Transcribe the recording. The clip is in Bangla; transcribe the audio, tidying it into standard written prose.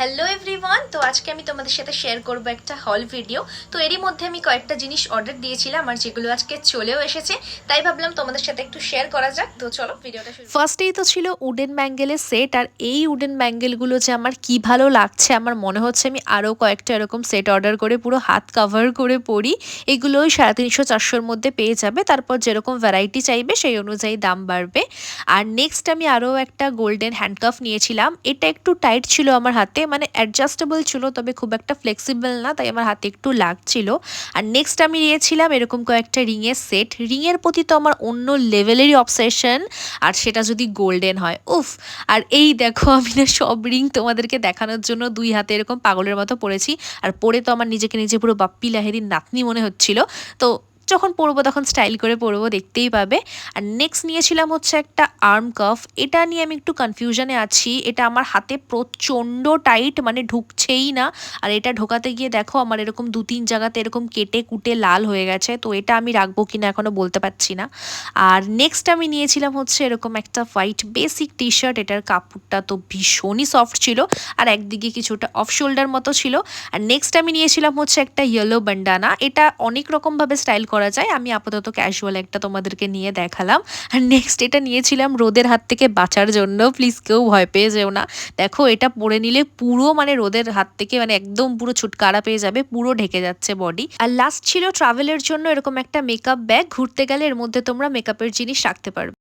হ্যালো এভরিওয়ান, তো আজকে আমি তোমাদের সাথে শেয়ার করব একটা হল ভিডিও। তো এরই মধ্যে আমি কয়েকটা জিনিস অর্ডার দিয়েছিলাম আর যেগুলো আজকে চলেও এসেছে, তাই ভাবলাম তোমাদের সাথে একটু শেয়ার করা যাক। তো চলো ভিডিওটা শুরু। ফার্স্টেই তো ছিল উডেন ব্যাঙ্গেলের সেট, আর এই উডেন ব্যাঙ্গেলগুলো যে আমার কি ভালো লাগছে, আমার মনে হচ্ছে আমি আরও কয়েকটা এরকম সেট অর্ডার করে পুরো হাত কভার করে পরি। এগুলো ওই 350-400-র মধ্যে পেয়ে যাবে, তারপর যেরকম ভ্যারাইটি চাইবে সেই অনুযায়ী দাম বাড়বে। আর নেক্সট আমি আরও একটা গোল্ডেন হ্যান্ডকাফ নিয়েছিলাম। এটা একটু টাইট ছিল আমার হাতে, মানে অ্যাডজাস্টেবল ছিল তবে খুব একটা ফ্লেক্সিবল না, তাই আমার হাতে একটু লাগছিল। আর নেক্সট আমি নিয়েছিলাম এরকম কয়েকটা রিংয়ের সেট। রিংয়ের প্রতি তো আমার অন্য লেভেলেরই অবসেশন, আর সেটা যদি গোল্ডেন হয়, উফ। আর এই দেখো, আমি না সব রিং তোমাদেরকে দেখানোর জন্য দুই হাতে এরকম পাগলের মতো পরেছি। আর পরে তো আমার নিজেকে নিজে পুরো বাপ্পি লাহিড়ীর নাতনি মনে হচ্ছিল। তো যখন পরবো তখন স্টাইল করে পরবো, দেখতেই পাবে। আর নেক্সট নিয়েছিলাম হচ্ছে একটা আর্ম কাফ। এটা নিয়ে আমি একটু কনফিউশনে আছি। এটা আমার হাতে প্রচণ্ড টাইট, মানে ঢুকছেই না। আর এটা ঢোকাতে গিয়ে দেখো আমার এরকম 2-3 জায়গাতে এরকম কেটে কুটে লাল হয়ে গেছে। তো এটা আমি রাখবো কিনা এখনো বলতে পারছি না। আর নেক্সট আমি নিয়েছিলাম হচ্ছে এরকম একটা হোয়াইট বেসিক টি শার্ট। এটার কাপড়টা তো ভীষণই সফট ছিল, আর একদিকে কিছুটা অফ শোল্ডার মতো ছিল। আর নেক্সট আমি নিয়েছিলাম হচ্ছে একটা ইয়েলো বান্ডানা। এটা অনেক রকমভাবে স্টাইল করা যায়, আমি আপাতত ক্যাজুয়াল একটা তোমাদেরকে নিয়ে দেখালাম। আর নেক্সট এটা নিয়েছিলাম রোদের হাত থেকে বাঁচার জন্য। প্লিজ কেউ ভয় পেয়ে যেও না। দেখো এটা পরে নিলে পুরো মানে রোদের হাত থেকে মানে একদম পুরো ছুটকারা পেয়ে যাবে, পুরো ঢেকে যাচ্ছে বডি। আর লাস্ট ছিল ট্রাভেলের জন্য এরকম একটা মেকআপ ব্যাগ। ঘুরতে গেলে এর মধ্যে তোমরা মেকআপের জিনিস রাখতে পারবে।